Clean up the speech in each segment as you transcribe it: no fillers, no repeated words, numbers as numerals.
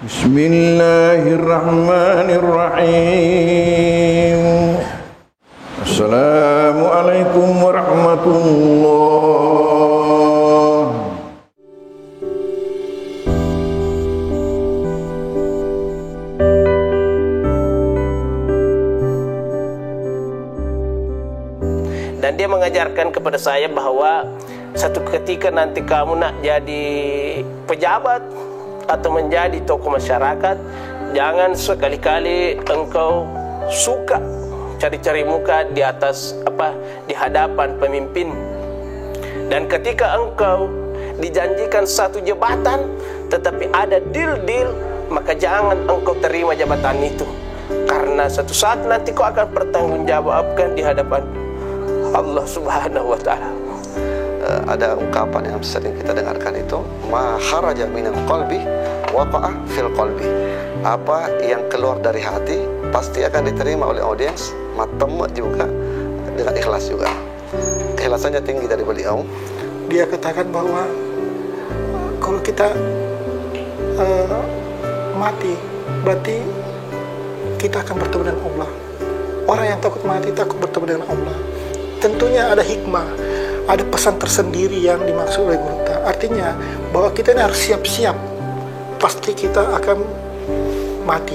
Bismillahirrahmanirrahim. Assalamualaikum warahmatullahi. Dan dia mengajarkan kepada saya bahwa satu ketika nanti kamu nak jadi pejabat atau menjadi tokoh masyarakat, jangan sekali-kali engkau suka cari-cari muka di atas di hadapan pemimpin. Dan ketika engkau dijanjikan satu jabatan tetapi ada deal-deal, maka jangan engkau terima jabatan itu, karena satu saat nanti kau akan bertanggungjawabkan di hadapan Allah Subhanahu wa ta'ala. Ada ungkapan yang sering kita dengarkan itu, ma kharaja minal qalbi waqa'a fil qalbi. Apa yang keluar dari hati pasti akan diterima oleh audiens, matemu juga dengan ikhlas juga. Ikhlasannya tinggi dari beliau. Dia katakan bahwa kalau kita mati, berarti kita akan bertemu dengan Allah. Orang yang takut mati takut bertemu dengan Allah. Tentunya ada hikmah, ada pesan tersendiri yang dimaksud oleh Guru Ta. Artinya bahwa kita ini harus siap-siap, pasti kita akan mati.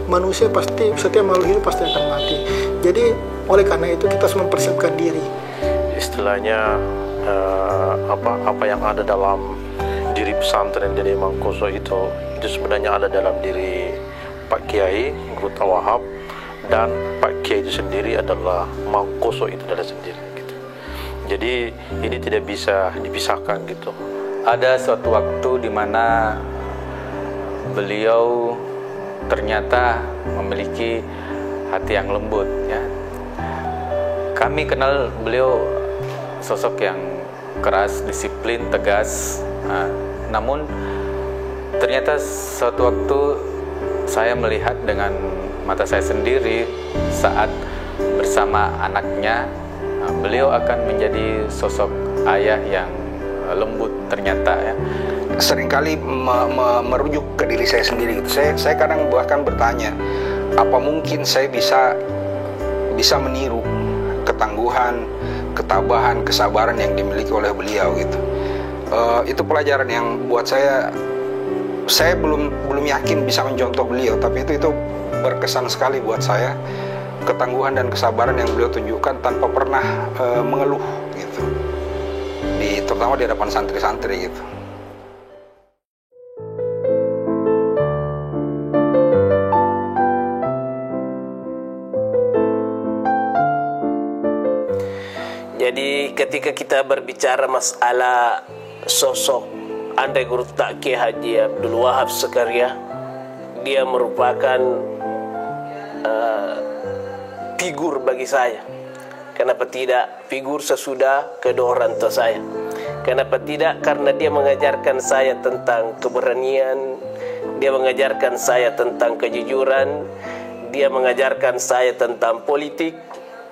Manusia pasti, setiap makhluk hidup pasti akan mati. Jadi oleh karena itu kita harus mempersiapkan diri. Istilahnya apa yang ada dalam diri pesantren dari Mangkuso itu sebenarnya ada dalam diri Pak Kiai Guru Tawahab, dan Pak Kiai itu sendiri adalah Mangkuso itu adalah sendiri gitu. Jadi ini tidak bisa dipisahkan gitu. Ada suatu waktu di mana beliau ternyata memiliki hati yang lembut ya. Kami kenal beliau sosok yang keras, disiplin, tegas. Namun ternyata suatu waktu saya melihat dengan mata saya sendiri saat bersama anaknya, beliau akan menjadi sosok ayah yang lembut ternyata ya. Seringkali merujuk ke diri saya sendiri gitu. Saya kadang bahkan bertanya, apa mungkin saya bisa meniru ketangguhan, ketabahan, kesabaran yang dimiliki oleh beliau gitu. Itu pelajaran yang buat saya belum yakin bisa mencontoh beliau, tapi itu berkesan sekali buat saya, ketangguhan dan kesabaran yang beliau tunjukkan tanpa pernah mengeluh gitu, terutama di hadapan santri-santri gitu. Jadi ketika kita berbicara masalah sosok Andai Guru Ta Kiai Haji Abdul Wahab Sekarya, dia merupakan figur bagi saya. Kenapa tidak figur sesudah kedua orang tua saya? Kenapa tidak? Karena dia mengajarkan saya tentang keberanian, dia mengajarkan saya tentang kejujuran, dia mengajarkan saya tentang politik,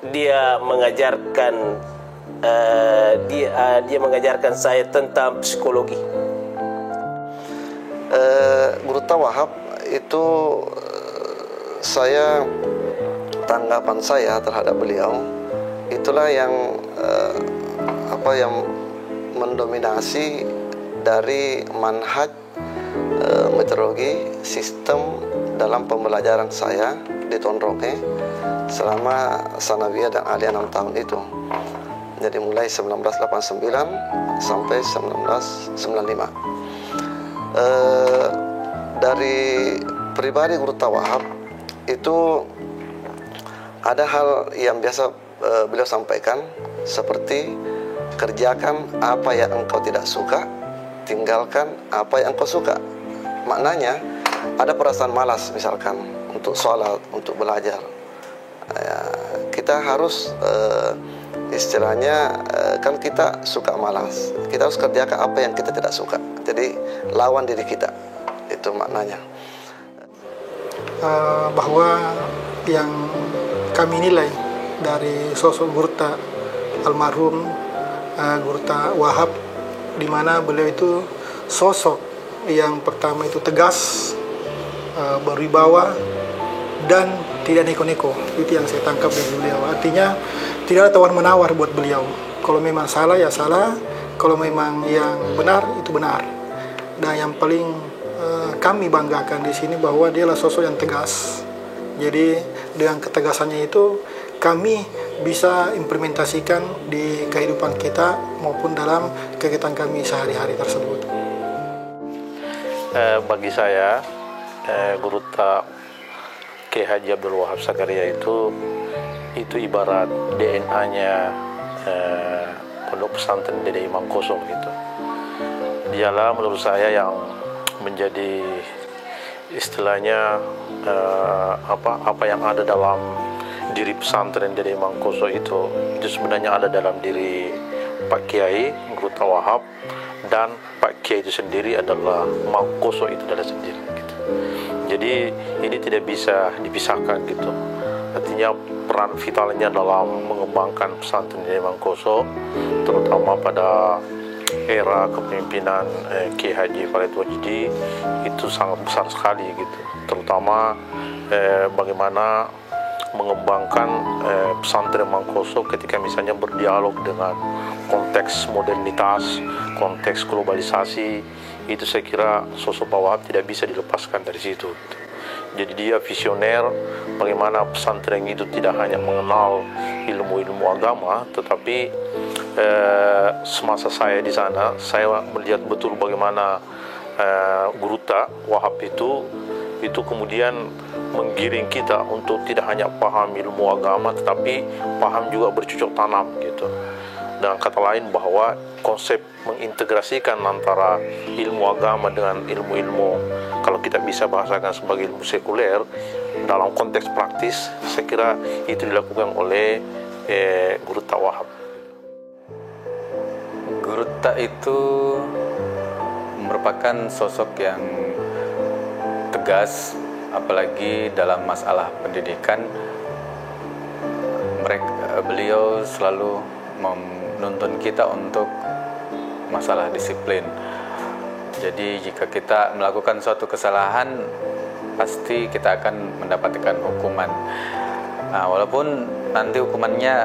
dia mengajarkan dia mengajarkan saya tentang psikologi. Guru Tawahab itu tanggapan saya terhadap beliau itulah yang yang mendominasi dari manhaj metodologi sistem dalam pembelajaran saya di Tonroke selama sanawiyah dan aliyah 6 tahun itu. Jadi mulai 1989 sampai 1995. Dari pribadi Guru Tawahab itu ada hal yang biasa beliau sampaikan, seperti kerjakan apa yang engkau tidak suka, tinggalkan apa yang engkau suka. Maknanya ada perasaan malas misalkan untuk sholat, untuk belajar, kita harus istilahnya kan kita suka malas, kita harus kerjakan apa yang kita tidak suka. Jadi lawan diri kita, itu maknanya. Bahwa yang kami nilai dari sosok Guru Ta almarhum Guru Ta Wahab, di mana beliau itu sosok yang pertama itu tegas, berwibawa, dan tidak neko-neko. Itu yang saya tangkap dari beliau. Artinya tidak ada tawar-menawar buat beliau. Kalau memang salah ya salah, kalau memang yang benar itu benar. Dan yang paling kami banggakan di sini bahwa dia adalah sosok yang tegas. Jadi dengan ketegasannya itu kami bisa implementasikan di kehidupan kita maupun dalam kegiatan kami sehari-hari tersebut. Bagi saya, Guru Kiai Haji Abdul Wahab Sakaria itu ibarat DNA-nya Pondok Pesantren Dede Imam Koso gitu. Dialah menurut saya yang menjadi istilahnya apa yang ada dalam diri pesantren Dede Imam Koso itu sebenarnya ada dalam diri Pak Kiai Guru Tawahab, dan Pak Kiai itu sendiri adalah Mang Koso itu adalah sendiri gitu. Jadi ini tidak bisa dipisahkan gitu. Artinya peran vitalnya dalam mengembangkan pesantren Dede Imam Koso, terutama pada era kepemimpinan Kiai Haji Khalid Wajdi, itu sangat besar sekali gitu. Terutama bagaimana mengembangkan pesantren Mangkoso ketika misalnya berdialog dengan konteks modernitas, konteks globalisasi, itu saya kira sosok Pak Wahab tidak bisa dilepaskan dari situ. Jadi dia visioner bagaimana pesantren itu tidak hanya mengenal ilmu-ilmu agama, tetapi semasa saya di sana, saya melihat betul bagaimana Guru Wahab itu kemudian menggiring kita untuk tidak hanya paham ilmu agama, tetapi paham juga bercocok tanam gitu. Dengan kata lain bahwa konsep mengintegrasikan antara ilmu agama dengan ilmu-ilmu, kalau kita bisa bahasakan sebagai ilmu sekuler, dalam konteks praktis, saya kira itu dilakukan oleh Guru Wahab. Guru itu merupakan sosok yang tegas, apalagi dalam masalah pendidikan. Beliau selalu menuntun kita untuk masalah disiplin. Jadi jika kita melakukan suatu kesalahan, pasti kita akan mendapatkan hukuman. Walaupun nanti hukumannya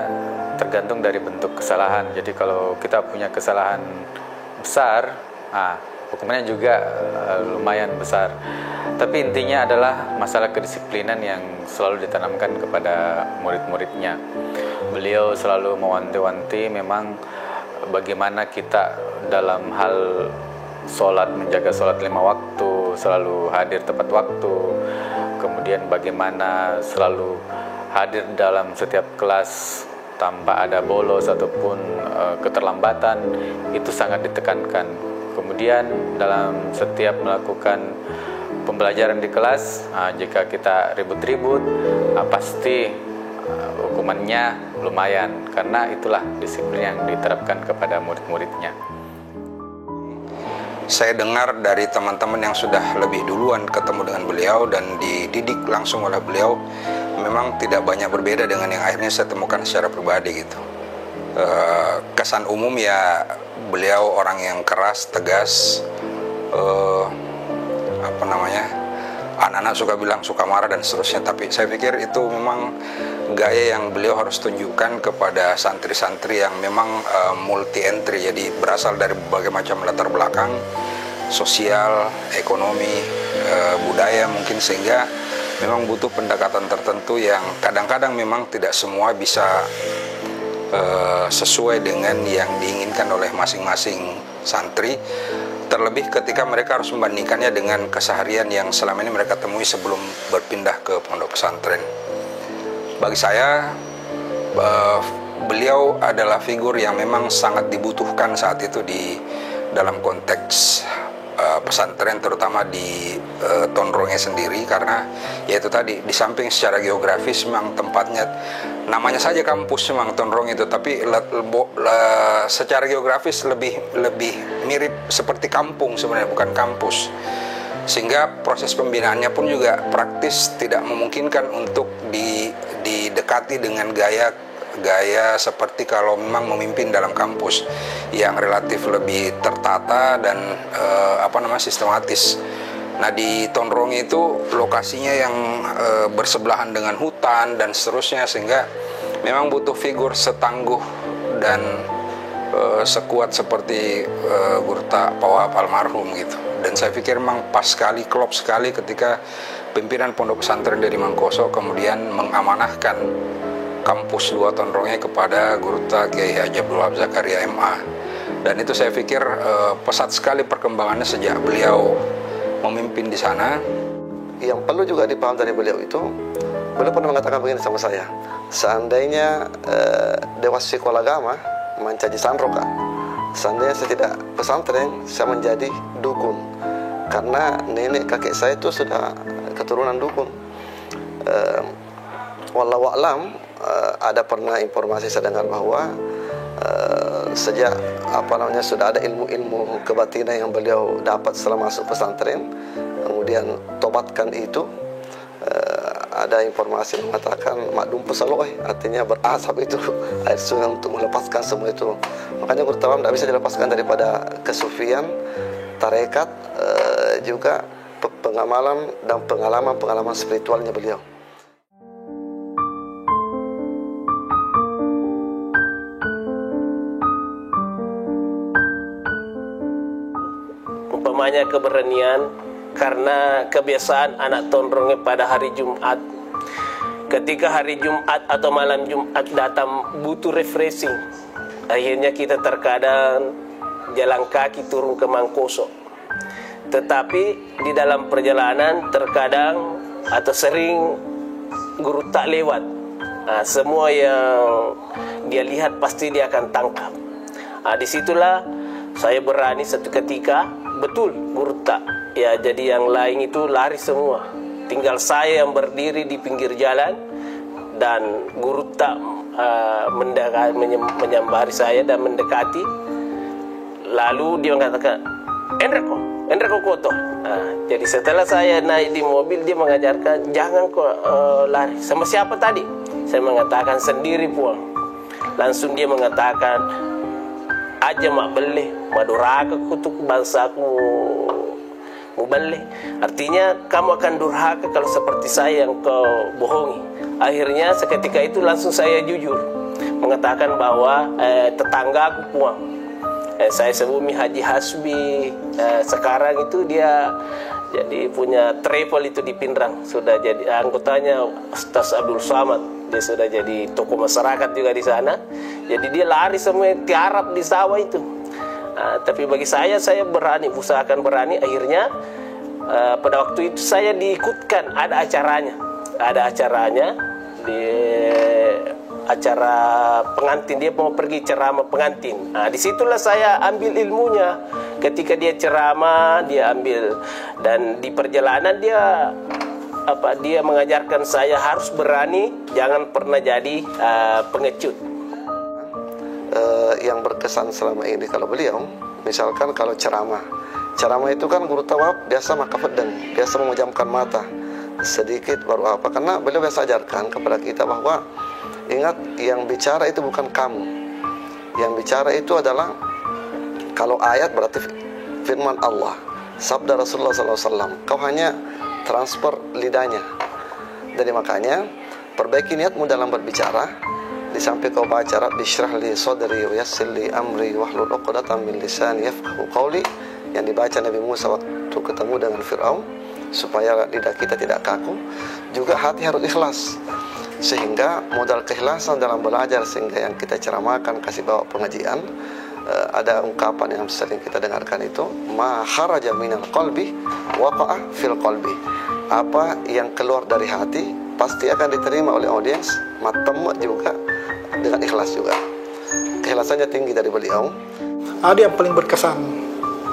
tergantung dari bentuk kesalahan. Jadi kalau kita punya kesalahan besar, hukumannya juga lumayan besar. Tapi intinya adalah masalah kedisiplinan yang selalu ditanamkan kepada murid-muridnya. Beliau selalu mewanti-wanti memang bagaimana kita dalam hal sholat, menjaga sholat 5 waktu, selalu hadir tepat waktu. Kemudian bagaimana selalu hadir dalam setiap kelas tanpa ada bolos ataupun keterlambatan, itu sangat ditekankan. Kemudian dalam setiap melakukan pembelajaran di kelas, jika kita ribut-ribut, pasti hukumannya lumayan, karena itulah disiplin yang diterapkan kepada murid-muridnya. Saya dengar dari teman-teman yang sudah lebih duluan ketemu dengan beliau dan dididik langsung oleh beliau, memang tidak banyak berbeda dengan yang akhirnya saya temukan secara pribadi gitu. Kesan umum ya beliau orang yang keras, tegas, anak-anak suka bilang suka marah dan seterusnya, tapi saya pikir itu memang gaya yang beliau harus tunjukkan kepada santri-santri yang memang multi entry, jadi berasal dari berbagai macam latar belakang sosial, ekonomi, budaya mungkin, sehingga memang butuh pendekatan tertentu yang kadang-kadang memang tidak semua bisa sesuai dengan yang diinginkan oleh masing-masing santri, terlebih ketika mereka harus membandingkannya dengan keseharian yang selama ini mereka temui sebelum berpindah ke pondok pesantren. Bagi saya, beliau adalah figur yang memang sangat dibutuhkan saat itu di dalam konteks pesantren, terutama di Tonrongnya sendiri, karena yaitu tadi, di samping secara geografis memang tempatnya, namanya saja kampus memang Tonrong itu, tapi secara geografis lebih mirip seperti kampung sebenarnya, bukan kampus, sehingga proses pembinaannya pun juga praktis tidak memungkinkan untuk didekati dengan gaya seperti kalau memang memimpin dalam kampus yang relatif lebih tertata dan sistematis. Nah di Tonrong itu lokasinya yang bersebelahan dengan hutan dan seterusnya, sehingga memang butuh figur setangguh dan sekuat seperti Guru Tawahap almarhum gitu. Dan saya pikir memang pas sekali, klop sekali ketika pimpinan Pondok Pesantren dari Mangkoso kemudian mengamanahkan kampus 2 Tonrongnya kepada Guru Kiai Haji Abdul Wahab Zakaria MA. Dan itu saya pikir pesat sekali perkembangannya sejak beliau memimpin di sana. Yang perlu juga dipaham dari beliau itu, beliau pernah mengatakan begini sama saya, seandainya Dewas Sekolah Agama mencaci Sanroka, seandainya saya tidak pesantren, saya menjadi dukun, karena nenek kakek saya itu sudah keturunan dukun. Wallahu a'lam, ada pernah informasi saya dengar bahwa sejak sudah ada ilmu-ilmu kebatinan yang beliau dapat setelah masuk pesantren, kemudian tobatkan itu. Ada informasi mengatakan makdum pesaloh, artinya berasap itu air sungai untuk melepaskan semua itu. Makanya Guru Tawahap tidak bisa dilepaskan daripada kesufian, tarekat, juga pengamalan dan pengalaman spiritualnya beliau. Umpamanya keberanian, karena kebiasaan anak Tonrongnya pada hari Jumat, ketika hari Jumat atau malam Jumat datang butuh refreshing, akhirnya kita terkadang jalan kaki turun ke Mangkoso. Tetapi di dalam perjalanan terkadang atau sering guru tak lewat. Semua yang dia lihat pasti dia akan tangkap. Disitulah saya berani satu ketika, betul guru tak, ya jadi yang lain itu lari semua, tinggal saya yang berdiri di pinggir jalan, dan guru tak menyambari saya dan mendekati. Lalu dia mengatakan, Endrako kotor. Jadi setelah saya naik di mobil, dia mengajarkan, jangan kau lari. Sama siapa tadi? Saya mengatakan sendiri puang. Langsung dia mengatakan, aja mak beli maduraka kutuk bangsaku mubalik. Artinya kamu akan durhaka kalau seperti saya yang kau bohongi. Akhirnya seketika itu langsung saya jujur mengatakan bahwa tetangga aku puang, saya sebumi Haji Hasbi, sekarang itu dia jadi punya travel itu di Pindrang, sudah jadi anggotanya Ustaz Abdul Samad. Dia sudah jadi tokoh masyarakat juga di sana. Jadi dia lari semua tiarap di sawah itu. Tapi bagi saya berani, usahakan berani. Akhirnya pada waktu itu saya diikutkan, ada acaranya di acara pengantin, dia mau pergi ceramah pengantin. Disitulah saya ambil ilmunya. Ketika dia ceramah, dia ambil, dan di perjalanan dia mengajarkan saya harus berani, jangan pernah jadi pengecut. Yang berkesan selama ini kalau beliau, misalkan kalau ceramah itu kan Guru Tawahap biasa makafedeng, biasa memejamkan mata sedikit baru apa, karena beliau biasa ajarkan kepada kita bahwa ingat, yang bicara itu bukan kamu, yang bicara itu adalah, kalau ayat berarti firman Allah, sabda Rasulullah SAW, kau hanya transfer lidahnya. Jadi makanya perbaiki niatmu dalam berbicara. Di samping kau baca Rabbi syrah li sadri wa yassir li amri wahlul 'uqdatam min lisani yafqahu qawli, yang dibaca Nabi Musa waktu ketemu dengan Firaun, supaya lidah kita tidak kaku. Juga hati harus ikhlas, sehingga modal keikhlasan dalam belajar, sehingga yang kita ceramahkan, kasih bawa pengajian, ada ungkapan yang sering kita dengarkan itu, ma kharaja minal qalbi waqa'a fil qalbi. Apa yang keluar dari hati pasti akan diterima oleh audiens, matemu juga dengan ikhlas juga. Keikhlasannya tinggi dari beliau. Ada yang paling berkesan,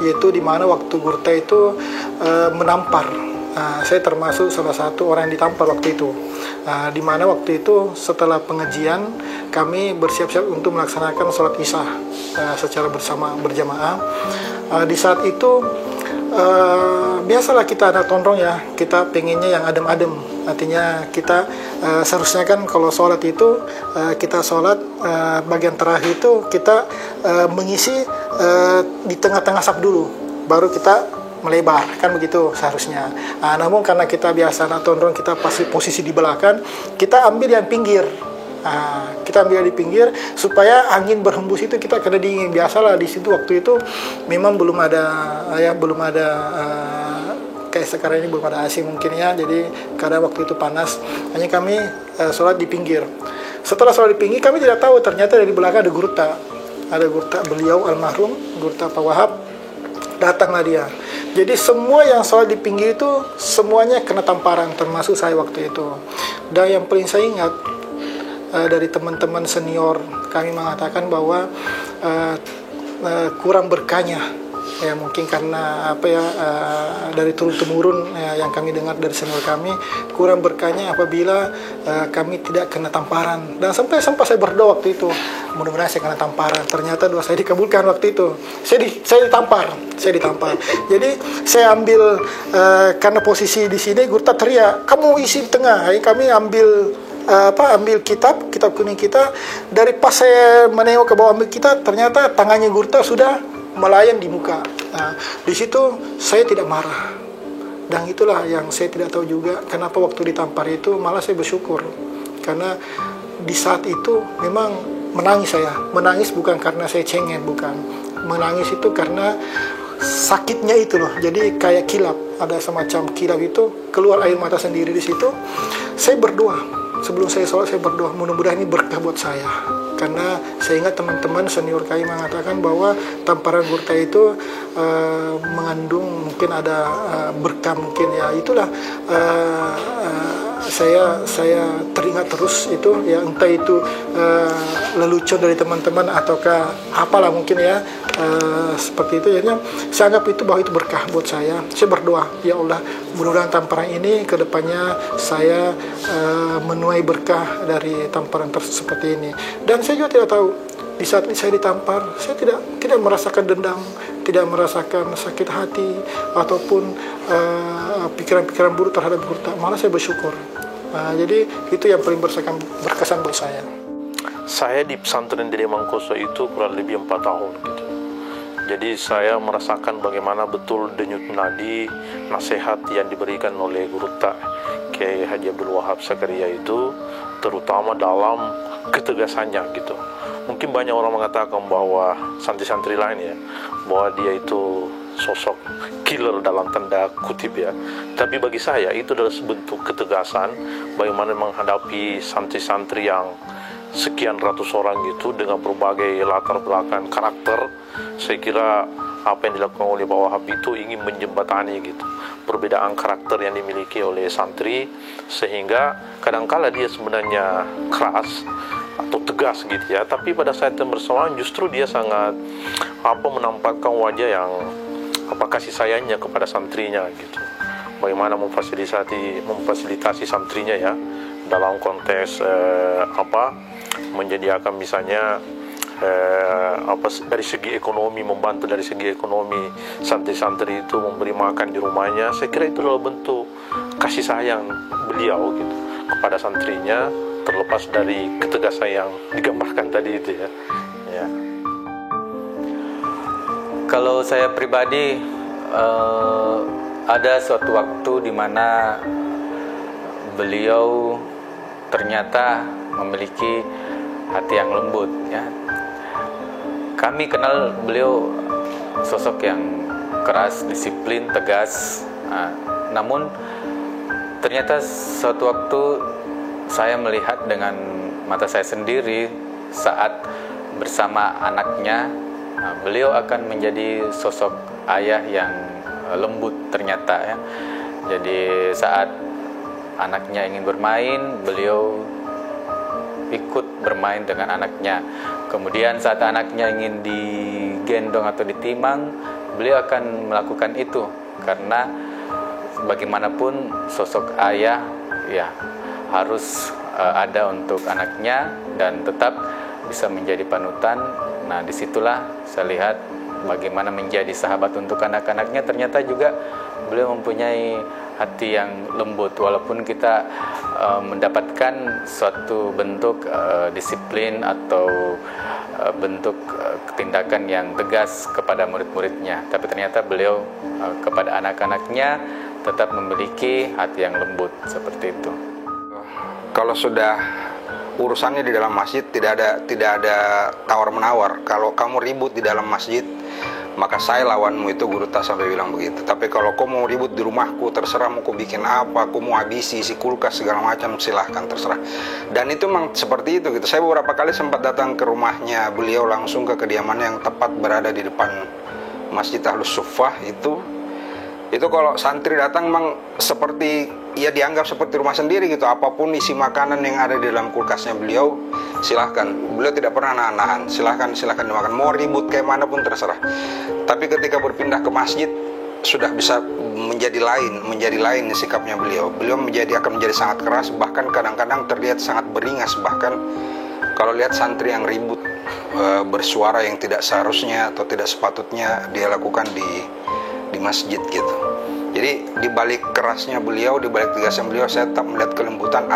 yaitu di mana waktu Gurta itu menampar. Saya termasuk salah satu orang yang ditampar waktu itu. Di mana waktu itu setelah pengajian kami bersiap-siap untuk melaksanakan sholat isya secara berjamaah. Di saat itu biasalah kita anak Tonrong ya, kita pengennya yang adem-adem. Artinya kita seharusnya kan kalau sholat itu kita sholat bagian terakhir itu kita mengisi di tengah-tengah saf dulu, baru kita melebar, kan begitu seharusnya. Namun karena kita biasa nonton, kita pasti posisi di belakang, kita ambil yang pinggir. Kita ambil di pinggir supaya angin berhembus itu kita kena dingin. Biasalah di situ waktu itu memang belum ada kayak sekarang ini belum ada AC mungkin ya. Jadi kadang waktu itu panas. Hanya kami sholat di pinggir. Setelah sholat di pinggir, kami tidak tahu ternyata dari belakang ada gurta. Ada gurta beliau almarhum, gurta Pak Wahab. Datanglah dia. Jadi semua yang sholat di pinggir itu semuanya kena tamparan, termasuk saya waktu itu. Dan yang paling saya ingat dari teman-teman senior kami mengatakan bahwa kurang berkahnya, ya mungkin karena dari turun temurun yang kami dengar dari senior kami, kurang berkahnya apabila kami tidak kena tamparan. Dan sampai saya berdoa waktu itu, mudah-mudahan saya kena tamparan. Ternyata doa saya dikabulkan waktu itu. Saya ditampar. Jadi saya ambil karena posisi di sini, gurta teriak, kamu isi di tengah. Kami ambil kitab kuning kita. Dari pas saya menengok ke bawah ambil kitab, ternyata tangannya gurta sudah melayang di muka. Di situ saya tidak marah. Dan itulah yang saya tidak tahu juga kenapa waktu ditampar itu malah saya bersyukur. Karena di saat itu memang menangis saya. Menangis bukan karena saya cengeng, bukan. Menangis itu karena sakitnya itu loh. Jadi kayak kilap, ada semacam kilap itu, keluar air mata sendiri di situ. Saya berdoa. Sebelum saya sholat, saya berdoa, mudah-mudahan ini berkah buat saya. Karena saya ingat teman-teman senior kami mengatakan bahwa tamparan gurta itu mengandung mungkin ada berkah mungkin ya. Itulah saya teringat terus itu ya, entah itu lelucon dari teman-teman ataukah apalah mungkin ya, seperti itu. Jadinya saya anggap itu bahwa itu berkah buat saya. Saya berdoa, ya Allah, mudah-mudahan tamparan ini kedepannya saya menuai berkah dari tamparan seperti ini. Dan saya juga tidak tahu di saat saya ditampar, saya tidak merasakan dendam, tidak merasakan sakit hati ataupun pikiran-pikiran buruk terhadap gurta. Malah saya bersyukur. Jadi itu yang paling berkesan buat saya. Saya di pesantren Dede Mangkoso itu kurang lebih 4 tahun gitu. Jadi saya merasakan bagaimana betul denyut nadi nasihat yang diberikan oleh Gurta Kiai Haji Abdul Wahab Sakaria itu, terutama dalam ketegasannya gitu. Mungkin banyak orang mengatakan bahwa santri-santri lain ya, bahwa dia itu sosok killer dalam tanda kutip ya. Tapi bagi saya itu adalah sebentuk ketegasan bagaimana menghadapi santri-santri yang sekian ratus orang itu dengan berbagai latar belakang karakter. Saya kira apa yang dilakukan oleh Pak Wahab itu ingin menjembatani gitu perbedaan karakter yang dimiliki oleh santri, sehingga kadangkala dia sebenarnya keras atau tegas gitu ya, tapi pada saat yang bersamaan justru dia sangat menampakkan wajah yang kasih sayangnya kepada santrinya gitu. Bagaimana memfasilitasi santrinya ya dalam konteks menyediakan misalnya dari segi ekonomi, membantu dari segi ekonomi santri-santri itu, memberi makan di rumahnya. Saya kira itu adalah bentuk kasih sayang beliau gitu kepada santrinya, terlepas dari ketegasan yang digambarkan tadi itu ya. Kalau saya pribadi ada suatu waktu di mana beliau ternyata memiliki hati yang lembut ya. Kami kenal beliau sosok yang keras, disiplin, tegas. Namun ternyata suatu waktu saya melihat dengan mata saya sendiri saat bersama anaknya, beliau akan menjadi sosok ayah yang lembut ternyata ya. Jadi saat anaknya ingin bermain, beliau ikut bermain dengan anaknya. Kemudian saat anaknya ingin digendong atau ditimang, beliau akan melakukan itu, karena bagaimanapun sosok ayah ya harus ada untuk anaknya dan tetap bisa menjadi panutan. Nah, disitulah saya lihat bagaimana menjadi sahabat untuk anak-anaknya ternyata juga beliau mempunyai hati yang lembut, walaupun kita mendapatkan suatu bentuk disiplin atau bentuk tindakan yang tegas kepada murid-muridnya, tapi ternyata beliau kepada anak-anaknya tetap memiliki hati yang lembut seperti itu. Kalau sudah urusannya di dalam masjid, tidak ada tawar-menawar. Kalau kamu ribut di dalam masjid, maka saya lawanmu, itu Guru Tak sampai bilang begitu. Tapi kalau kau mau ribut di rumahku, terserah mau kau bikin apa, kau mau habisi isi kulkas segala macam, silahkan, terserah. Dan itu memang seperti itu gitu. Saya beberapa kali sempat datang ke rumahnya beliau, langsung ke kediamannya yang tepat berada di depan Masjid Ahlus Suffah itu kalau santri datang memang seperti, ya dianggap seperti rumah sendiri gitu. Apapun isi makanan yang ada di dalam kulkasnya beliau, silahkan. Beliau tidak pernah nahan-nahan, silahkan dimakan. Mau ribut kayak mana pun terserah. Tapi ketika berpindah ke masjid, sudah bisa menjadi lain sikapnya beliau. Beliau akan menjadi sangat keras, bahkan kadang-kadang terlihat sangat beringas. Bahkan kalau lihat santri yang ribut, bersuara yang tidak seharusnya atau tidak sepatutnya dia lakukan di masjid gitu. Jadi di balik kerasnya beliau, di balik tegasnya beliau, saya tetap melihat kelembutan.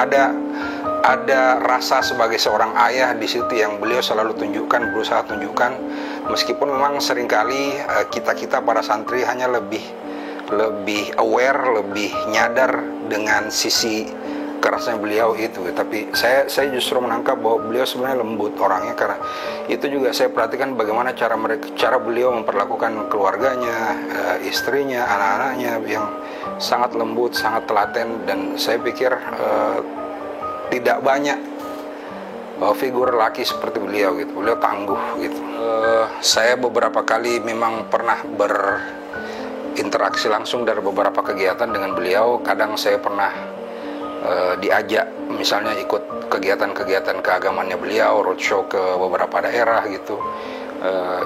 Ada rasa sebagai seorang ayah di situ yang beliau selalu tunjukkan, berusaha tunjukkan. Meskipun memang seringkali kita para santri hanya lebih aware, lebih nyadar dengan sisi kerasnya beliau itu. Tapi saya justru menangkap bahwa beliau sebenarnya lembut orangnya, karena itu juga saya perhatikan bagaimana cara beliau memperlakukan keluarganya, istrinya, anak-anaknya yang sangat lembut, sangat telaten. Dan saya pikir tidak banyak figur laki seperti beliau gitu. Beliau tangguh gitu. Saya beberapa kali memang pernah berinteraksi langsung dari beberapa kegiatan dengan beliau. Kadang saya pernah diajak misalnya ikut kegiatan-kegiatan keagamannya beliau, roadshow ke beberapa daerah gitu.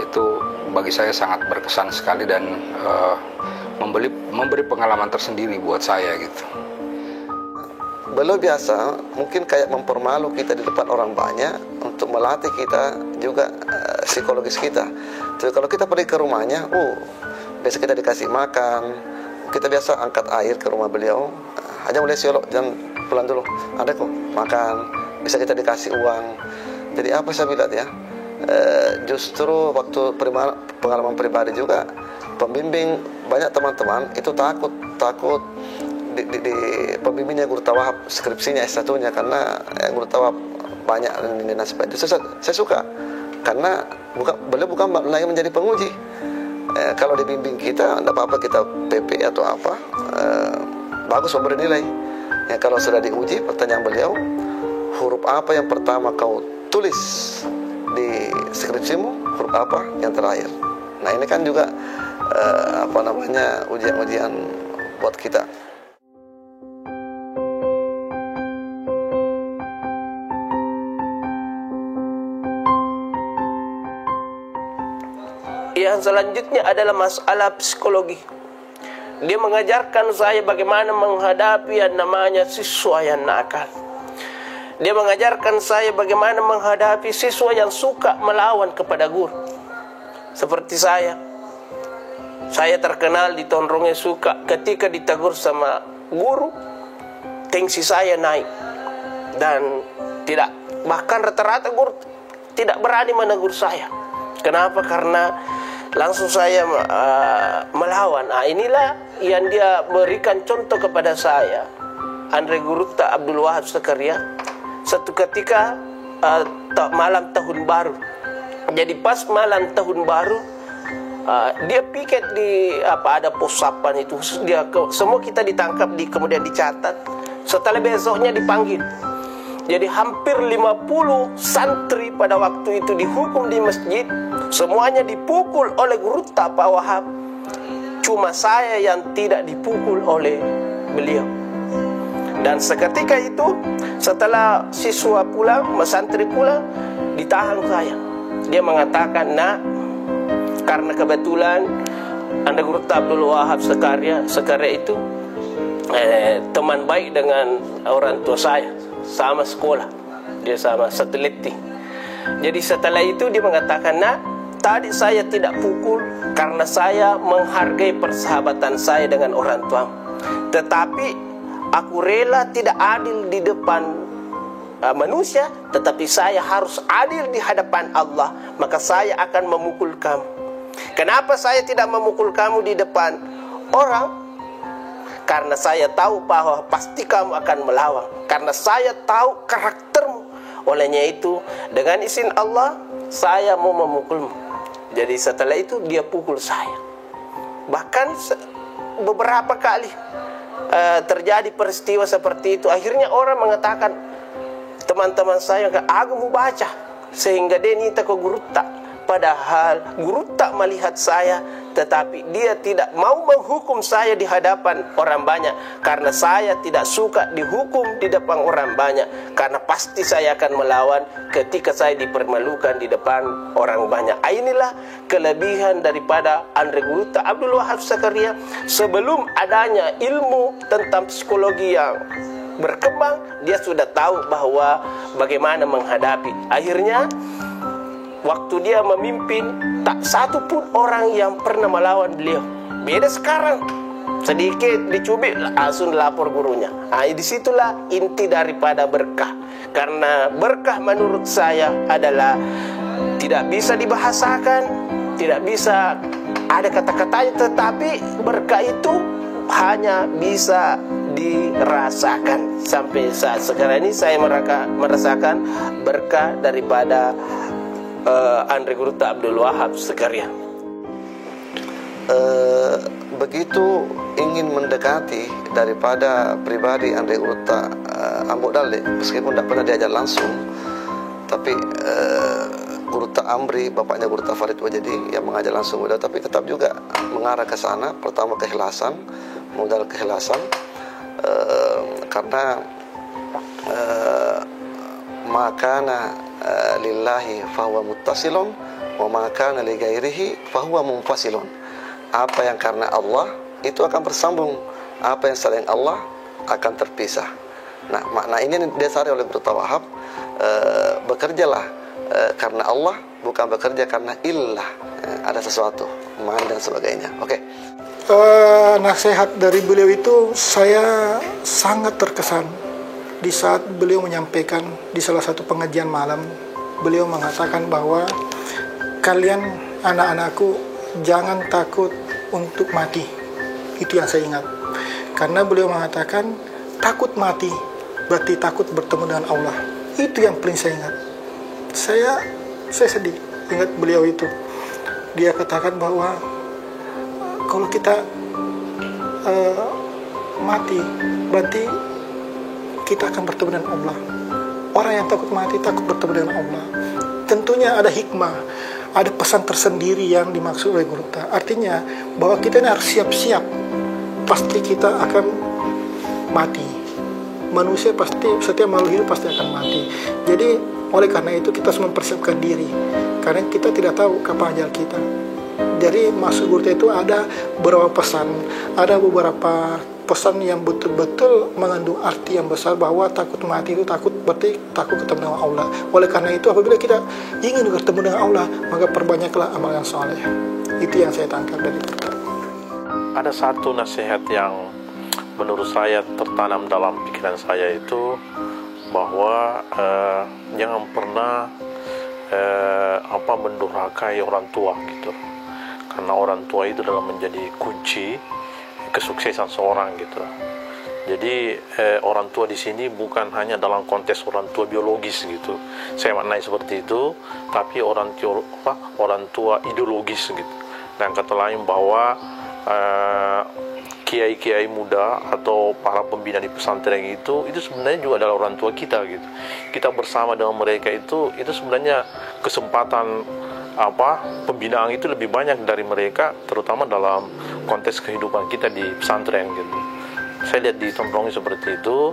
Itu bagi saya sangat berkesan sekali dan memberi pengalaman tersendiri buat saya gitu. Beliau biasa mungkin kayak mempermalu kita di depan orang banyak untuk melatih kita juga psikologis kita. Jadi kalau kita pergi ke rumahnya, biasa kita dikasih makan, kita biasa angkat air ke rumah beliau. Aja boleh siolok, jangan pulang dulu. Ada kok makan, bisa kita dikasih uang. Jadi apa saya bilang ya? Justru waktu pengalaman pribadi juga, pembimbing banyak teman-teman itu takut di pembimbingnya Guru Tawahab, skripsinya S1-nya, karena Guru Tawahab banyak dan sebagainya. Saya suka karena beliau bukan lagi menjadi penguji. Kalau dibimbing kita, tidak apa-apa kita PP atau apa. Bagus memberi nilai. Kalau sudah diuji, pertanyaan beliau, huruf apa yang pertama kau tulis di skripsimu, huruf apa yang terakhir. Nah ini kan juga ujian-ujian buat kita. Yang selanjutnya adalah masalah psikologi. Dia mengajarkan saya bagaimana menghadapi yang namanya siswa yang nakal. Dia mengajarkan saya bagaimana menghadapi siswa yang suka melawan kepada guru. Seperti saya terkenal di Tonronge suka ketika ditegur sama guru, tensi saya naik. Dan bahkan rata-rata guru tidak berani menegur saya. Kenapa? Karena langsung saya melawan. Inilah yang dia berikan contoh kepada saya. Andre Guru Tak Abdul Wahab Sekaria, satu ketika malam tahun baru. Jadi pas malam tahun baru, dia piket di ada posapan itu. Semua kita ditangkap, kemudian dicatat. Setelah besoknya dipanggil. Jadi hampir 50 santri pada waktu itu dihukum di masjid. Semuanya dipukul oleh Guru Tak Pak Wahab. Cuma saya yang tidak dipukul oleh beliau. Dan seketika itu, setelah siswa pulang, santri pulang, ditahan saya. Dia mengatakan, "Nak, karena kebetulan Anda Guru Tak Abdul Wahab Sekaria itu teman baik dengan orang tua saya, sama sekolah, dia sama sateliti. Jadi setelah itu dia mengatakan, "Nak, tadi saya tidak pukul karena saya menghargai persahabatan saya dengan orang tua. Tetapi aku rela tidak adil di depan manusia, tetapi saya harus adil di hadapan Allah, maka saya akan memukul kamu. Kenapa saya tidak memukul kamu di depan orang? Karena saya tahu bahwa pasti kamu akan melawan. Karena saya tahu karaktermu. Olehnya itu, dengan izin Allah, saya mau memukulmu. Jadi setelah itu dia pukul saya. Bahkan beberapa kali terjadi peristiwa seperti itu. Akhirnya orang mengatakan, teman-teman saya, aku mau baca. Sehingga dia minta ke guru tak. Padahal guru tak melihat saya, tetapi dia tidak mau menghukum saya di hadapan orang banyak. Karena saya tidak suka dihukum di depan orang banyak. Karena pasti saya akan melawan ketika saya dipermalukan di depan orang banyak. Inilah kelebihan daripada Andre Guruta Abdul Wahab Zakaria. Sebelum adanya ilmu tentang psikologi yang berkembang, dia sudah tahu bahwa bagaimana menghadapi. Akhirnya waktu dia memimpin, tak satu pun orang yang pernah melawan beliau. Beda sekarang, sedikit dicubit langsung lapor gurunya. Disitulah inti daripada berkah. Karena berkah menurut saya adalah tidak bisa dibahasakan, tidak bisa ada kata-katanya, tetapi berkah itu hanya bisa dirasakan. Sampai saat sekarang ini saya merasakan berkah daripada Andre Guruta Abdul Wahab Zakaria. Begitu ingin mendekati daripada pribadi Andre Guruta Ambo Dale, meskipun tidak pernah diajar langsung, tapi Guruta Amri, bapaknya Guruta Farid Wajadi yang mengajar langsung beliau, tapi tetap juga mengarah ke sana. Pertama keikhlasan, modal keikhlasan, karena makana lillahi fahuwa muttasilun wa makana li ghairihi fahuwa munfasilun. Apa yang karena Allah itu akan bersambung, apa yang selain Allah akan terpisah. Nah, makna ini didasari oleh Guru Tawahab. Bekerjalah karena Allah, bukan bekerja karena illah, ada sesuatu, man dan sebagainya. Oke. Nasihat dari beliau itu saya sangat terkesan. Di saat beliau menyampaikan di salah satu pengajian malam, beliau mengatakan bahwa kalian anak-anakku jangan takut untuk mati. Itu yang saya ingat. Karena beliau mengatakan takut mati berarti takut bertemu dengan Allah. Itu yang paling saya ingat. Saya sedih ingat beliau itu. Dia katakan bahwa kalau kita mati berarti kita akan bertemu dengan Allah. Orang yang takut mati takut bertemu dengan Allah. Tentunya ada hikmah, ada pesan tersendiri yang dimaksud oleh Guruta. Artinya bahwa kita ini harus siap-siap. Pasti kita akan mati. Manusia pasti, setiap makhluk hidup pasti akan mati. Jadi oleh karena itu kita harus mempersiapkan diri. Karena kita tidak tahu kapan ajal kita. Jadi maksud Guruta itu ada beberapa pesan, ada beberapa pesan yang betul-betul mengandung arti yang besar, bahwa takut mati itu berarti takut ketemu dengan Allah. Oleh karena itu apabila kita ingin bertemu dengan Allah, maka perbanyaklah amal yang soleh. Itu yang saya tangkap dari Guruta. Ada satu nasihat yang menurut saya tertanam dalam pikiran saya itu, bahwa jangan pernah mendurhakai orang tua gitu. Karena orang tua itu dalam menjadi kunci kesuksesan seorang gitu. Jadi orang tua di sini bukan hanya dalam konteks orang tua biologis gitu. Saya maknai seperti itu, tapi orang tua ideologis gitu. Dan kata lain bahwa kiai-kiai muda atau para pembina di pesantren itu sebenarnya juga adalah orang tua kita gitu. Kita bersama dengan mereka itu sebenarnya kesempatan pembinaan itu lebih banyak dari mereka, terutama dalam konteks kehidupan kita di pesantren gitu. Saya lihat di tongkrongi seperti itu,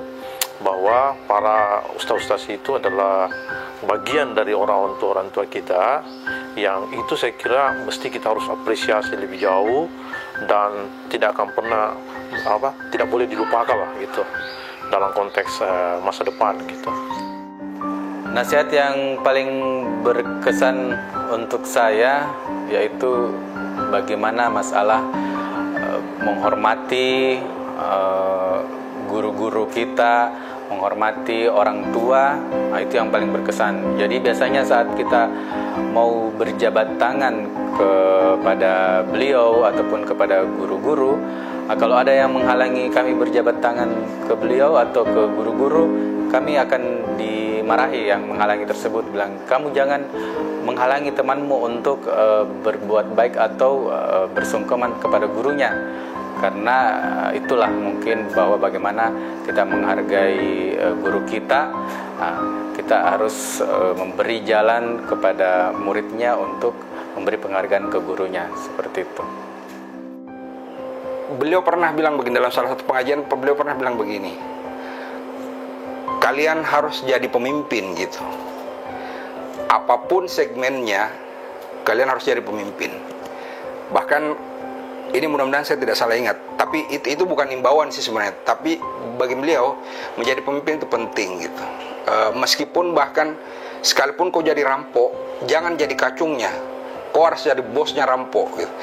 bahwa para ustaz-ustaz itu adalah bagian dari orang tua kita, yang itu saya kira mesti kita harus apresiasi lebih jauh, dan tidak akan pernah tidak boleh dilupakan lah gitu dalam konteks masa depan gitu. Nasihat yang paling berkesan untuk saya yaitu bagaimana masalah menghormati guru-guru kita, menghormati orang tua. Nah, itu yang paling berkesan. Jadi biasanya saat kita mau berjabat tangan kepada beliau ataupun kepada guru-guru, kalau ada yang menghalangi kami berjabat tangan ke beliau atau ke guru-guru, kami akan dimarahi yang menghalangi tersebut, bilang kamu jangan menghalangi temanmu untuk berbuat baik atau bersungkeman kepada gurunya. Karena itulah mungkin bahwa bagaimana kita menghargai guru kita, kita harus memberi jalan kepada muridnya untuk memberi penghargaan ke gurunya, seperti itu. Beliau pernah bilang begini, dalam salah satu pengajian beliau pernah bilang begini, kalian harus jadi pemimpin gitu. Apapun segmennya, kalian harus jadi pemimpin. Bahkan ini mudah-mudahan saya tidak salah ingat, tapi itu bukan imbauan sih sebenarnya. Tapi bagi beliau menjadi pemimpin itu penting gitu. Meskipun bahkan sekalipun kau jadi rampok, jangan jadi kacungnya. Kau harus jadi bosnya rampok gitu.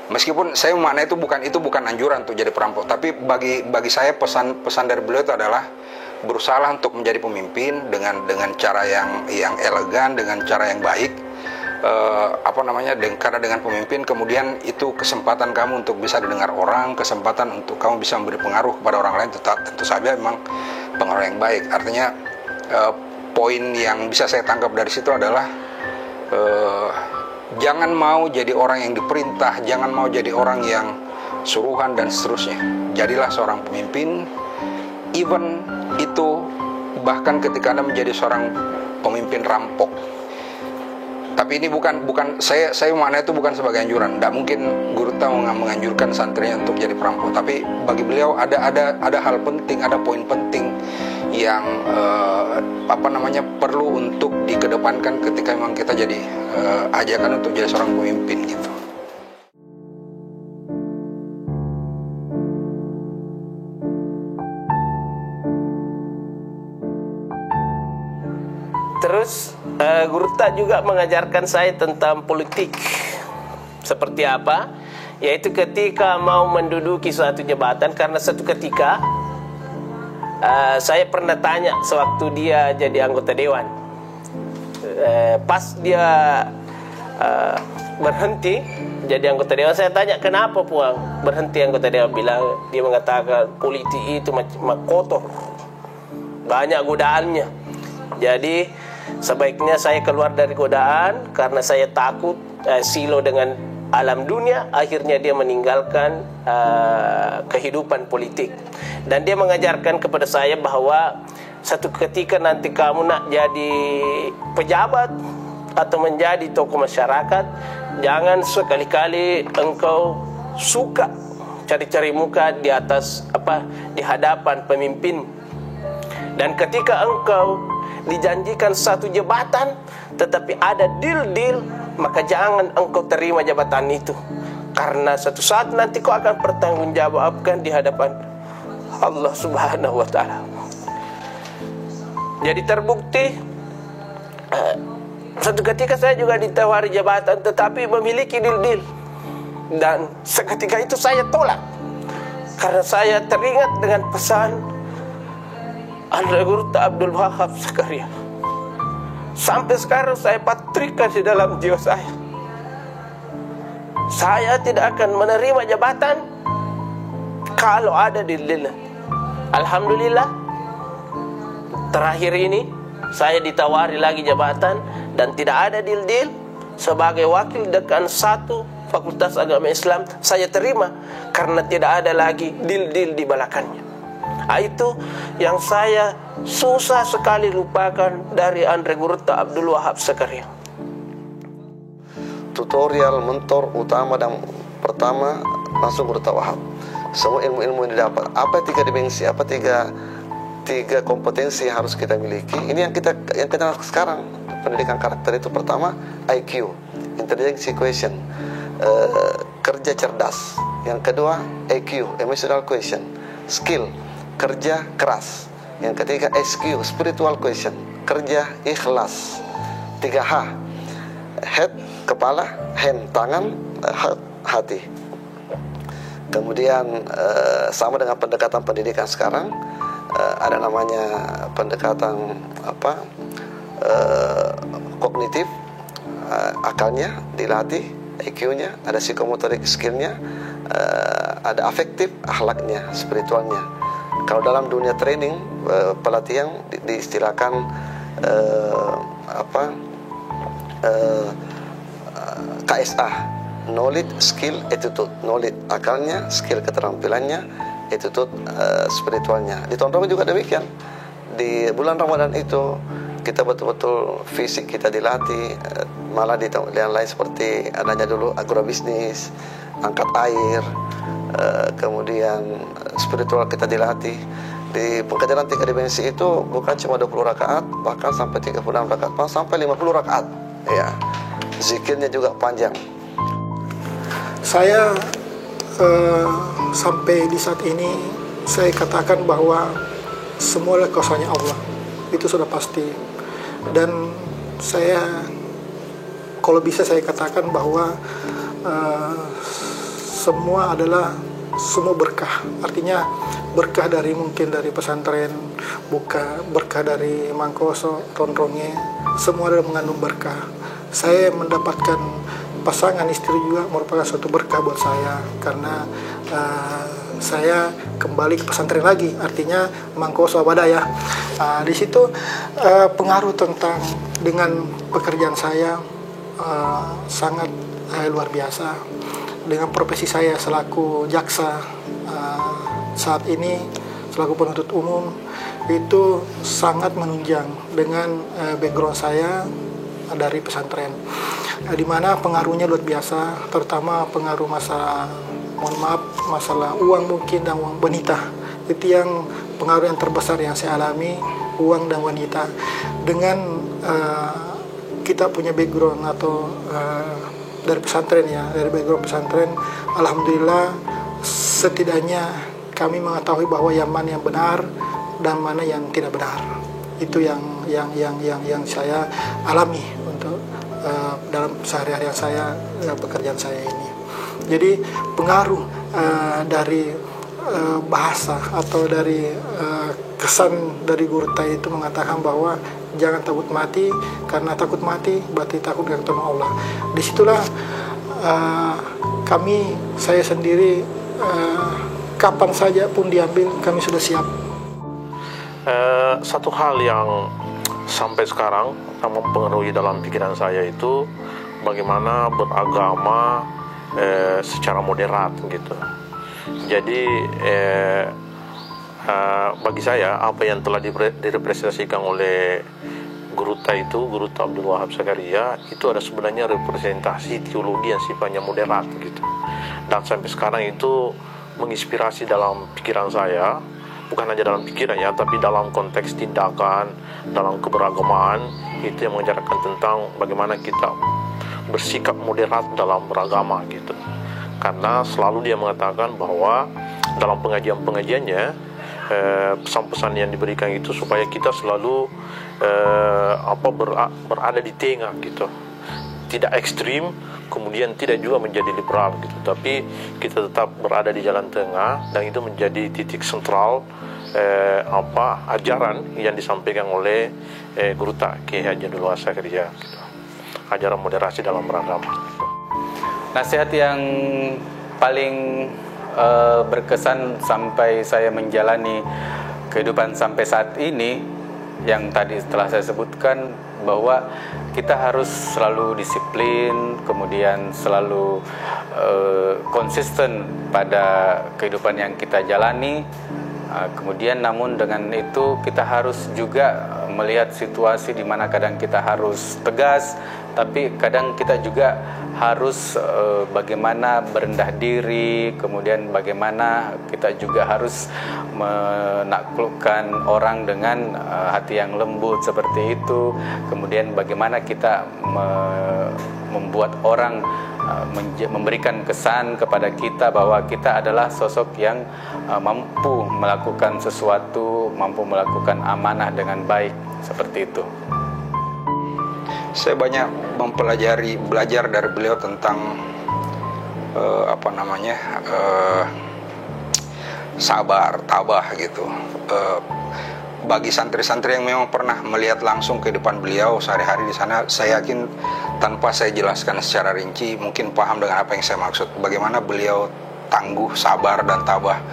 Meskipun saya makna itu bukan anjuran untuk jadi perampok, tapi bagi saya pesan dari beliau itu adalah berusaha untuk menjadi pemimpin dengan cara yang elegan, dengan cara yang baik. Karena dengan pemimpin kemudian itu kesempatan kamu untuk bisa didengar orang, kesempatan untuk kamu bisa memberi pengaruh kepada orang lain, tentu saja memang pengaruh yang baik. Artinya poin yang bisa saya tangkap dari situ adalah jangan mau jadi orang yang diperintah, jangan mau jadi orang yang suruhan dan seterusnya. Jadilah seorang pemimpin, even itu bahkan ketika Anda menjadi seorang pemimpin rampok. Tapi ini bukan saya makna itu bukan sebagai anjuran. Tidak mungkin guru tahu menganjurkan santrinya untuk jadi perampok. Tapi bagi beliau ada hal penting, ada poin penting yang perlu untuk dikedepankan ketika memang kita jadi ajakan untuk jadi seorang pemimpin gitu. Terus Guru Tak juga mengajarkan saya tentang politik. Seperti apa? Yaitu ketika mau menduduki suatu jabatan, karena satu ketika saya pernah tanya sewaktu dia jadi anggota dewan. Pas dia berhenti jadi anggota dewan, saya tanya kenapa Puang berhenti anggota dewan. Dia mengatakan politik itu macam kotor, banyak godaannya. Jadi sebaiknya saya keluar dari godaan karena saya takut silo dengan alam dunia. Akhirnya dia meninggalkan kehidupan politik. Dan dia mengajarkan kepada saya bahwa satu ketika nanti kamu nak jadi pejabat atau menjadi tokoh masyarakat, jangan sekali-kali engkau suka cari-cari muka di atas di hadapan pemimpin. Dan ketika engkau dijanjikan satu jabatan tetapi ada deal-deal, maka jangan engkau terima jabatan itu, karena satu saat nanti kau akan pertanggungjawabkan di hadapan Allah Subhanahu wa Ta'ala. Jadi terbukti satu ketika saya juga ditawari jabatan tetapi memiliki deal-deal, dan seketika itu saya tolak karena saya teringat dengan pesan Andre Guru Abdul Wahab Zakaria. Sampai sekarang saya patrikan di dalam jiwa saya. Saya tidak akan menerima jabatan kalau ada deal-deal. Alhamdulillah, terakhir ini saya ditawari lagi jabatan dan tidak ada deal-deal. Sebagai wakil dekan 1 Fakultas Agama Islam, saya terima karena tidak ada lagi deal-deal di belakangnya. Itu yang saya susah sekali lupakan dari Andre Guru Abdul Wahab Zakaria. Tutorial mentor utama dan pertama langsung Guru Wahab. Semua ilmu-ilmu yang didapat, apa 3 dimensi, apa tiga kompetensi yang harus kita miliki. Ini yang kita sekarang pendidikan karakter itu. Pertama IQ, intelligence quotient, kerja cerdas. Yang kedua EQ, emotional quotient, skill, kerja keras. Yang ketiga SQ, spiritual quotient, kerja ikhlas. 3H. Head, kepala, hand, tangan, heart, hati. Kemudian sama dengan pendekatan pendidikan sekarang, ada namanya pendekatan kognitif, akalnya dilatih, IQ-nya, ada psikomotorik skillnya, ada afektif, akhlaknya, spiritualnya. Kalau dalam dunia training, pelatihan diistilahkan KSA, knowledge, skill, attitude. Knowledge akalnya, skill keterampilannya, attitude spiritualnya. Di tahun Ramadan juga demikian. Di bulan Ramadan itu kita betul-betul fisik kita dilatih, malah di yang lain seperti adanya dulu agrobisnis, angkat air, kemudian spiritual kita dilatih. Di pengajaran 3 dimensi itu bukan cuma 20 rakaat, bahkan sampai 36 rakaat, sampai 50 rakaat. Ya, zikirnya juga panjang. Saya sampai di saat ini saya katakan bahwa semua adalah kuasanya Allah, itu sudah pasti. Dan saya, kalau bisa saya katakan bahwa semua adalah semua berkah. Artinya berkah dari mungkin dari pesantren, berkah dari Mangkoso, Ronronge, semua adalah mengandung berkah. Saya mendapatkan pasangan istri juga merupakan suatu berkah buat saya, karena saya kembali ke pesantren lagi, artinya Mangkoso Abadaya. Di situ pengaruh tentang dengan pekerjaan saya sangat luar biasa. Dengan profesi saya selaku jaksa saat ini, selaku penuntut umum, itu sangat menunjang dengan background saya dari pesantren, di mana pengaruhnya luar biasa, terutama pengaruh masalah, masalah uang mungkin dan uang wanita. Itu yang pengaruh yang terbesar yang saya alami, uang dan wanita. Dengan kita punya background atau dari pesantren ya, dari background pesantren, alhamdulillah setidaknya kami mengetahui bahwa yang mana yang benar dan mana yang tidak benar. Itu yang saya alami untuk dalam sehari-hari saya, pekerjaan saya ini. Jadi pengaruh dari bahasa atau dari kesan dari guru Thai itu mengatakan bahwa jangan takut mati, karena takut mati berarti takut dengan ketemu Allah. Disitulah saya sendiri kapan saja pun diambil, kami sudah siap. Satu hal yang sampai sekarang yang mempengaruhi dalam pikiran saya itu bagaimana beragama secara moderat gitu. Jadi bagi saya apa yang telah direpresentasikan oleh Guru Thai itu, Guru Abdul Wahab Zakaria, itu ada sebenarnya representasi teologi yang sifatnya moderat gitu. Dan sampai sekarang itu menginspirasi dalam pikiran saya, bukan hanya dalam pikiran ya, tapi dalam konteks tindakan, dalam keberagamaan, itu yang mengajarkan tentang bagaimana kita bersikap moderat dalam beragama gitu. Karena selalu dia mengatakan bahwa dalam pengajian-pengajiannya pesan-pesan yang diberikan itu supaya kita selalu berada di tengah gitu, tidak ekstrim, kemudian tidak juga menjadi liberal gitu, tapi kita tetap berada di jalan tengah, dan itu menjadi titik sentral ajaran yang disampaikan oleh Guru Kiai Haji Abdul Wahab Zakaria gitu. Ajaran moderasi dalam beragama. Nasihat yang paling berkesan sampai saya menjalani kehidupan sampai saat ini, yang tadi setelah saya sebutkan, bahwa kita harus selalu disiplin, kemudian selalu konsisten pada kehidupan yang kita jalani. Kemudian namun dengan itu kita harus juga melihat situasi di mana kadang kita harus tegas, tapi kadang kita juga harus bagaimana berendah diri, kemudian bagaimana kita juga harus menaklukkan orang dengan hati yang lembut seperti itu, kemudian bagaimana kita membuat orang memberikan kesan kepada kita bahwa kita adalah sosok yang mampu melakukan sesuatu, mampu melakukan amanah dengan baik, seperti itu. Saya banyak belajar dari beliau tentang sabar, tabah gitu. Bagi santri-santri yang memang pernah melihat langsung kehidupan beliau sehari-hari di sana, saya yakin tanpa saya jelaskan secara rinci mungkin paham dengan apa yang saya maksud. Bagaimana beliau tangguh, sabar dan tabah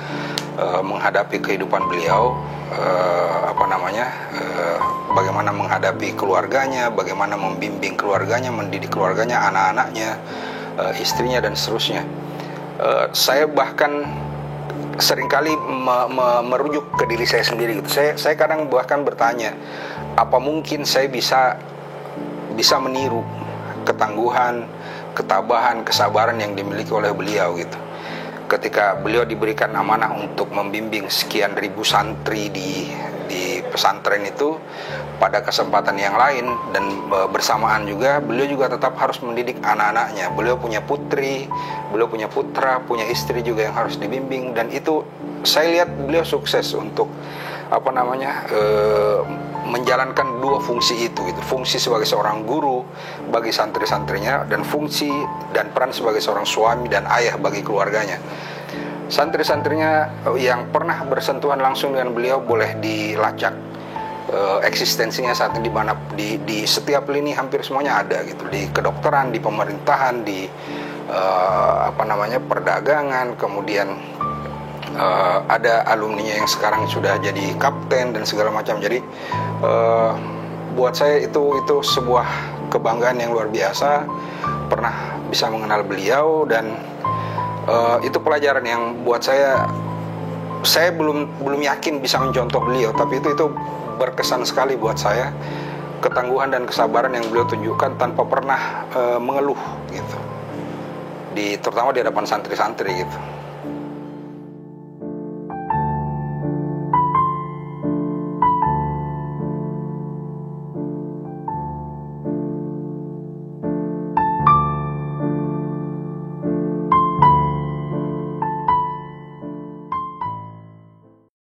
menghadapi kehidupan beliau, bagaimana menghadapi keluarganya, bagaimana membimbing keluarganya, mendidik keluarganya, anak-anaknya, istrinya dan seterusnya. Saya bahkan seringkali merujuk ke diri saya sendiri gitu. Saya kadang bahkan bertanya, apa mungkin saya bisa meniru ketangguhan, ketabahan, kesabaran yang dimiliki oleh beliau gitu. Ketika beliau diberikan amanah untuk membimbing sekian ribu santri di pesantren itu, pada kesempatan yang lain dan bersamaan juga beliau juga tetap harus mendidik anak-anaknya. Beliau punya putri, beliau punya putra, punya istri juga yang harus dibimbing, dan itu saya lihat beliau sukses untuk menjalankan dua fungsi itu gitu. Fungsi sebagai seorang guru bagi santri-santrinya dan fungsi dan peran sebagai seorang suami dan ayah bagi keluarganya. Santri-santrinya yang pernah bersentuhan langsung dengan beliau boleh dilacak eksistensinya saat ini, di mana di setiap lini hampir semuanya ada gitu, di kedokteran, di pemerintahan, di perdagangan, kemudian ada alumninya yang sekarang sudah jadi kapten dan segala macam. Jadi buat saya itu sebuah kebanggaan yang luar biasa pernah bisa mengenal beliau, dan itu pelajaran yang buat saya belum yakin bisa mencontoh beliau, tapi itu berkesan sekali buat saya, ketangguhan dan kesabaran yang beliau tunjukkan tanpa pernah mengeluh gitu, terutama di hadapan santri-santri gitu.